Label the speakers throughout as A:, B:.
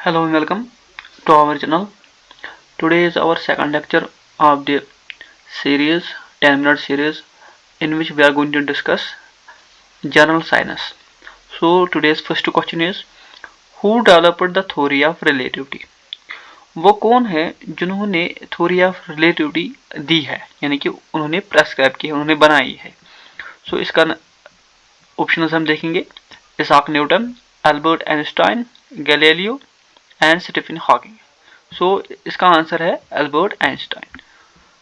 A: Hello and welcome to our channel. Today is our second lecture of the series 10-minute series in which we are going to discuss general science. So today's first question is who developed the theory of relativity? वो कौन है जिन्होंने theory of relativity दी है, यानी कि उन्होंने prescribe की है, उन्होंने बनाई है. सो इसका ऑप्शंस हम देखेंगे. Isaac Newton, Albert Einstein, Galileo and Stephen Hawking. So इसका आंसर है एल्बर्ट आइंस्टाइन.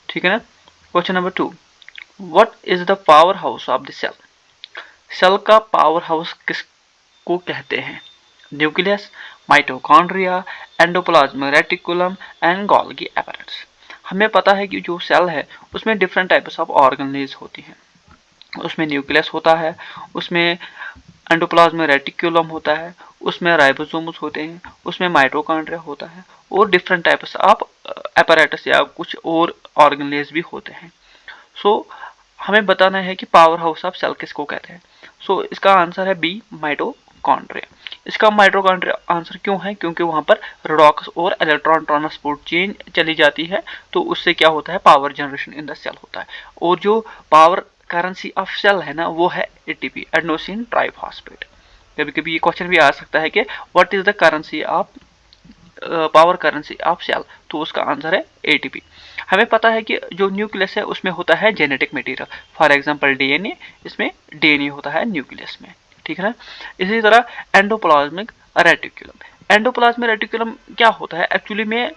A: ठीक है ना. Question number 2, what is the power house of the cell? Cell का पावर हाउस किसको कहते हैं? Nucleus, mitochondria, endoplasmic reticulum and Golgi apparatus. हमें पता है कि जो सेल है उसमें डिफरेंट टाइप्स ऑफ ऑर्गेनेल्स होती हैं. उसमें न्यूक्लियस होता है, उसमें एंडोप्लाज्मिक रेटिकुलम होता है, उसमें राइबोसोम्स होते हैं, उसमें माइटोकॉन्ड्रिया होता है और डिफरेंट टाइप्स ऑफ एपैरेटस या कुछ और ऑर्गेनेल्स भी होते हैं. सो हमें बताना है कि पावर हाउस ऑफ सेल किसको कहते हैं. सो इसका आंसर है बी, माइटोकॉन्ड्रिया. इसका माइटोकॉन्ड्रिया आंसर क्यों है? क्योंकि वहां पर रेडॉक्स और इलेक्ट्रॉन ट्रांसपोर्ट चेन चली जाती है, तो उससे क्या होता है? Power generation in the cell होता है. और जो पावर करेंसी ऑफ सेल है ना, वो है एटीपी, एडेनोसिन ट्राइफॉस्फेट. कभी कभी ये क्वेश्चन भी आ सकता है कि what is the currency of power currency of cell, तो उसका आंसर है एटीपी. हमें पता है कि जो न्यूक्लियस है उसमें होता है genetic material, for example DNA. इसमें डीएनए होता है न्यूक्लियस में. ठीक है ना. इसी तरह एंडोप्लाज्मिक रेटिकुलम. एंडोप्लाज्मिक रेटिकुलम क्या होता है एक्चुअली में?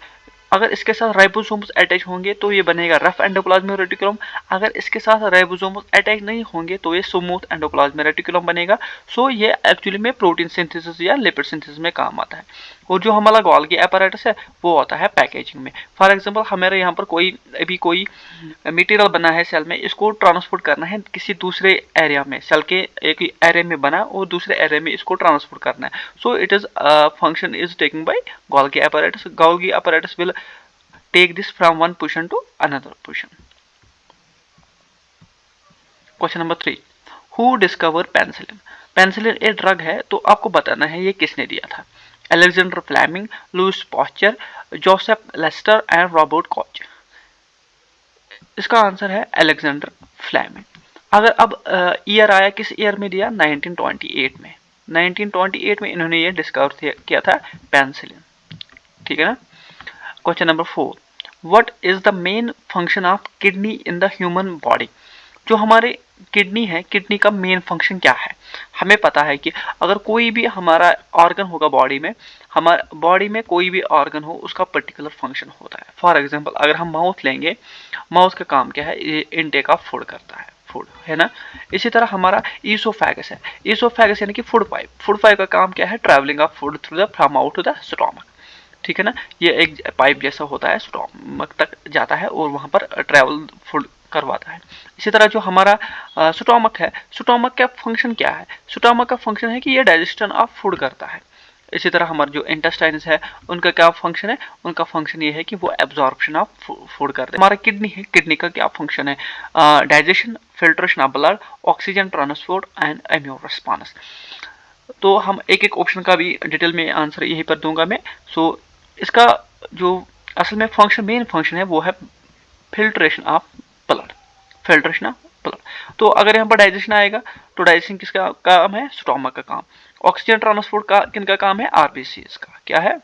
A: अगर इसके साथ राइबोसोम्स अटैच होंगे तो ये बनेगा रफ एंडोप्लाज्मिक रेटिकुलम. अगर इसके साथ राइबोसोम्स अटैच नहीं होंगे तो ये स्मूथ एंडोप्लाज्मिक रेटिकुलम बनेगा. सो ये एक्चुअली में प्रोटीन सिंथेसिस या लिपिड सिंथेसिस में काम आता है. और जो हमारा गोल्गी एपैरेटस है वो आता है पैकेजिंग में. फॉर एग्जांपल हमारे यहाँ पर कोई मटेरियल बना है सेल में, इसको ट्रांसपोर्ट करना है किसी दूसरे एरिया में. सेल के एक एरिया में बना और दूसरे एरिया में इसको ट्रांसपोर्ट करना है. So it is function is taking by Golgi apparatus. Golgi apparatus will take this from one position to another position. Question number 3, who discover penicillin? Penicillin एक ड्रग है, तो आपको बताना है ये किसने दिया था. Alexander Fleming, Louis Pasteur, Joseph Lister and Robert Koch. इसका आंसर है अलेक्जेंडर फ्लेमिंग. अगर अब ईयर आया, किस ईयर में दिया? 1928 में. 1928 में इन्होंने ये डिस्कवर किया था पेनिसिलिन. ठीक है ना. Question number 4, what is the main function of kidney in the human body? जो हमारे किडनी है, किडनी का मेन फंक्शन क्या है? हमें पता है कि अगर कोई भी हमारा ऑर्गन होगा बॉडी में, हमारे बॉडी में कोई भी ऑर्गन हो उसका पर्टिकुलर फंक्शन होता है. फॉर एग्जांपल अगर हम माउथ लेंगे, माउथ का काम क्या है? ये इनटेक ऑफ फूड करता है, फूड है ना. इसी तरह हमारा ईसोफेगस है. ईसोफेगस यानी कि फूड पाइप. फूड पाइप का काम क्या है? Travelling of food through the from out to the stomach. ठीक है ना. ये एक पाइप जैसा होता है, स्टोमक तक जाता है और वहां पर ट्रैवल फूड करवाता है. इसी तरह जो हमारा स्टोमक है, स्टोमक का फंक्शन क्या है? स्टोमक का फंक्शन है कि ये डाइजेशन ऑफ फूड करता है. इसी तरह हमारे जो इंटेस्टाइन्स है उनका क्या फंक्शन है? उनका फंक्शन ये है कि वो एब्जॉर्प्शन ऑफ फूड करते हैं. हमारा किडनी है, किडनी का क्या फंक्शन है? Digestion, filtration of blood, oxygen transport and immune response. तो हम एक एक ऑप्शन का भी डिटेल में आंसर यहीं पर दूंगा मैं. सो इसका जो असल में फंक्शन, मेन फंक्शन है वो है filtration of blood. Filtration of blood. तो अगर यहाँ पर डाइजेशन आएगा तो डाइजेशन किसका काम है? स्टोमक का काम. ऑक्सीजन ट्रांसपोर्ट का किनका काम है? आरबीसी का. क्या है?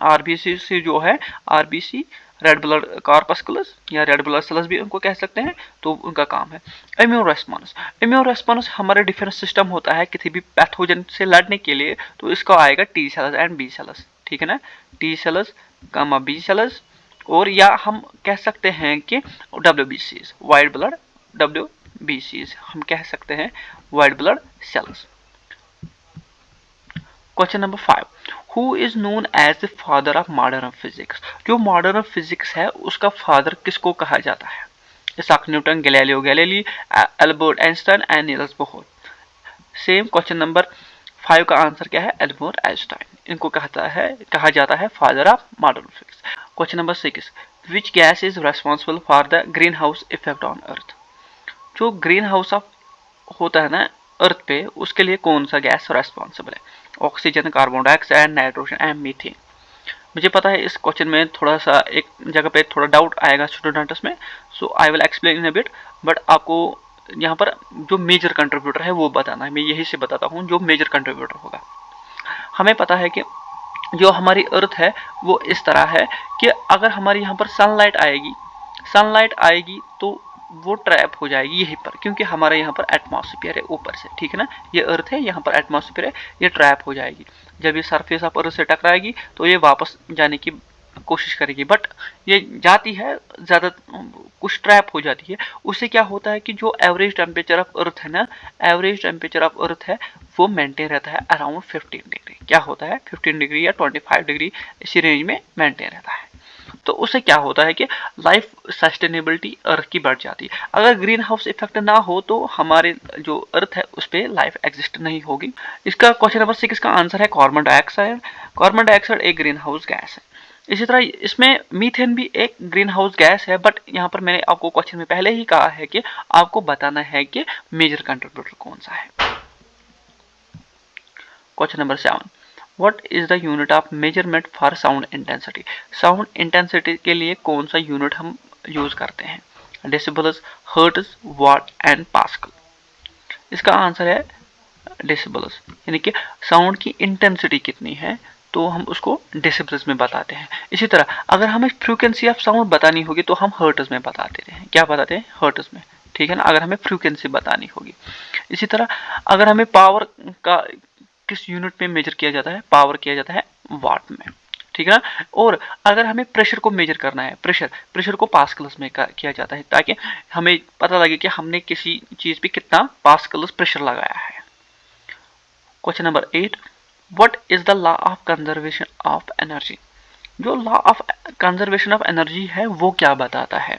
A: आरबीसी से जो है, आरबीसी रेड ब्लड कॉर्पस्कुलस या रेड ब्लड सेल्स भी उनको कह सकते हैं, तो उनका काम है. Immune response. इम्यून रेस्पॉन्स हमारे डिफेंस सिस्टम होता है किसी भी पैथोजन से लड़ने के लिए, तो इसका आएगा T cells and B cells. ठीक है ना. T cells gamma B cells, और या हम कह सकते हैं कि डब्ल्यूबीसी, वाइट ब्लड डब्ल्यूबीसी हम कह सकते हैं, white blood cells. Question number 5, who is known as the father of modern physics? जो मॉडर्न फिजिक्स है उसका फादर किसको कहा जाता है? Isaac Newton, Galileo Galilei, Albert Einstein and Niels Bohr. Same question number 5 का आंसर क्या है? Albert Einstein. इनको कहा जाता है father of modern physics. Question number 6, which gas is responsible for the green house effect on अर्थ? जो green house होता है ना अर्थ पे, उसके लिए कौन सा गैस रेस्पॉन्सिबल है? Oxygen, carbon dioxide, nitrogen and methane. मुझे पता है इस क्वेश्चन में थोड़ा सा एक जगह पे थोड़ा डाउट आएगा स्टूडेंट्स में, so I will explain in a bit, but आपको यहाँ पर जो मेजर कंट्रीब्यूटर है वो बताना है। मैं यही से बताता हूँ जो मेजर कंट्रीब्यूटर होगा। हमें पता है कि जो हमारी अर्थ है वो इस तरह है कि अगर हमारी यहाँ पर सनलाइट आएगी तो वो ट्रैप हो जाएगी यहीं पर, क्योंकि हमारे यहाँ पर एटमॉस्फेयर है ऊपर से, ठीक है ना। ये अर्थ है, यहाँ पर एटमॉस्फेयर है, ये ट्रैप हो जाएगी। जब ये सरफेस ऑफ अर्थ से टकराएगी तो ये वापस जाने की कोशिश करेगी, बट ये जाती है ज़्यादा, कुछ ट्रैप हो जाती है। उससे क्या होता है कि जो एवरेज टेम्परेचर ऑफ अर्थ है ना, एवरेज टेम्परेचर ऑफ अर्थ है वो मेंटेन रहता है अराउंड 15 डिग्री। क्या होता है 15 डिग्री या 25 डिग्री, इसी रेंज में मेंटेन रहता है। तो उससे क्या होता है कि लाइफ सस्टेनेबिलिटी अर्थ की बढ़ जाती है। अगर ग्रीन हाउस इफेक्ट ना हो तो हमारे जो अर्थ है उस पर लाइफ एग्जिस्ट नहीं होगी। इसका क्वेश्चन नंबर 6 का आंसर है कार्बन डाइऑक्साइड। कार्बन डाइऑक्साइड एक ग्रीन हाउस गैस है। इसी तरह इसमें मीथेन भी एक ग्रीन हाउस गैस है, बट यहाँ पर मैंने आपको क्वेश्चन में पहले ही कहा है कि आपको बताना है कि मेजर कंट्रीब्यूटर कौन सा है। Question number 7, what is the unit of measurement for sound intensity. Sound intensity के लिए कौन सा यूनिट हम यूज करते हैं? Decibels, hertz, watt and pascal. इसका आंसर है डेसिबल्स, यानी कि साउंड की इंटेंसिटी कितनी है तो हम उसको डेसिबल्स में बताते हैं। इसी तरह अगर हमें फ्रीक्वेंसी ऑफ साउंड बतानी होगी तो हम हर्ट्ज में बता देते हैं। क्या बताते हैं? हर्ट्ज में, ठीक है ना, अगर हमें फ्रीक्वेंसी बतानी होगी। इसी तरह अगर हमें पावर का किस यूनिट में मेजर किया जाता है? पावर किया जाता है वाट में, ठीक है ना। और अगर हमें प्रेशर को मेजर करना है, प्रेशर को पास्कल्स में किया जाता है, ताकि हमें पता लगे कि हमने किसी चीज पे कितना पास्कल्स प्रेशर लगाया है। Question number 8, what is the law of conservation of energy. जो law of conservation of energy है वो क्या बताता है?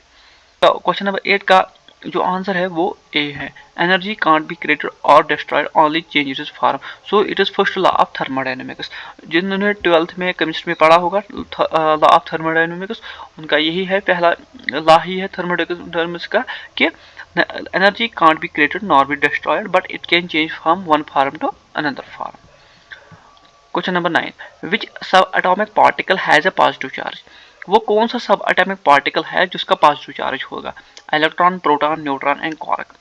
A: तो क्वेश्चन नंबर 8 का जो आंसर है वो ए है। एनर्जी कांट बी क्रिएटेड और destroyed, only change it's form, so it is first law of thermodynamics. जिन्होंने 12th में केमिस्ट्री में पढ़ा होगा लॉ ऑफ थर्मोडायनेमिक्स, उनका यही है, पहला लॉ ही है थर्मोडायनेमिक्स का कि energy can't be created nor be destroyed, but it can change from one form to another form. Question number 9, which subatomic particle has a positive charge. वो कौन सा सब एटॉमिक पार्टिकल है जिसका positive charge होगा? Electron, proton, neutron and quark.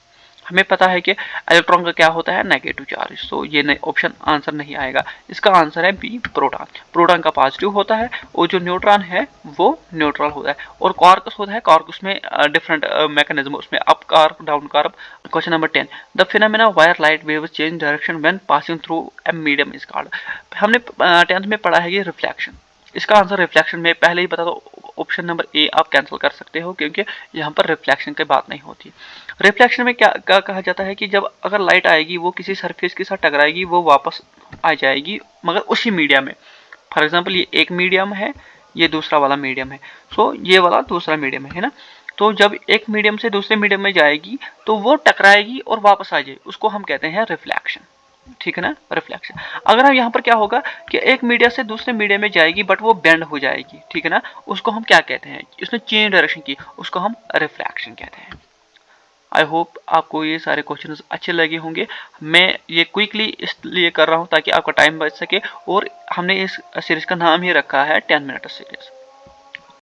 A: हमें पता है कि इलेक्ट्रॉन का क्या होता है? नेगेटिव चार्ज, तो ये ऑप्शन आंसर नहीं आएगा। इसका आंसर है बी, प्रोटॉन। प्रोटॉन का पॉजिटिव होता है और जो न्यूट्रॉन है वो न्यूट्रल होता है। और क्वार्क होता है, क्वार्क में डिफरेंट मैकेनिज्म, उसमें up carb, down carb. Question number 10, the phenomena wire light waves change direction when passing through a medium is called. हमने 10th में पढ़ा है ये रिफ्लेक्शन। इसका आंसर रिफ्लेक्शन में पहले ही बता दो, ऑप्शन नंबर ए आप कैंसिल कर सकते हो, क्योंकि यहाँ पर रिफ्लेक्शन की बात नहीं होती। रिफ्लेक्शन में क्या कहा जाता है कि जब अगर लाइट आएगी वो किसी सरफेस के साथ टकराएगी, वो वापस आ जाएगी मगर उसी मीडियम में। फॉर एग्जाम्पल ये एक मीडियम है, ये दूसरा वाला मीडियम है, सो ये वाला दूसरा मीडियम है ना। तो जब एक मीडियम से दूसरे मीडियम में जाएगी तो वो टकराएगी और वापस आ जाएगी, उसको हम कहते हैं रिफ्लेक्शन, ठीक है ना, रिफ्लेक्शन। अगर हम यहाँ पर क्या होगा कि एक मीडिया से दूसरे मीडिया में जाएगी बट वो बेंड हो जाएगी, ठीक है ना, उसको हम क्या कहते हैं? इसने चेंज डायरेक्शन की, उसको हम रिफ्लेक्शन कहते हैं। आई होप आपको ये सारे क्वेश्चंस अच्छे लगे होंगे। मैं ये क्विकली इसलिए कर रहा हूँ ताकि आपका टाइम बच सके, और हमने इस सीरीज का नाम ही रखा है 10 मिनट सीरीज।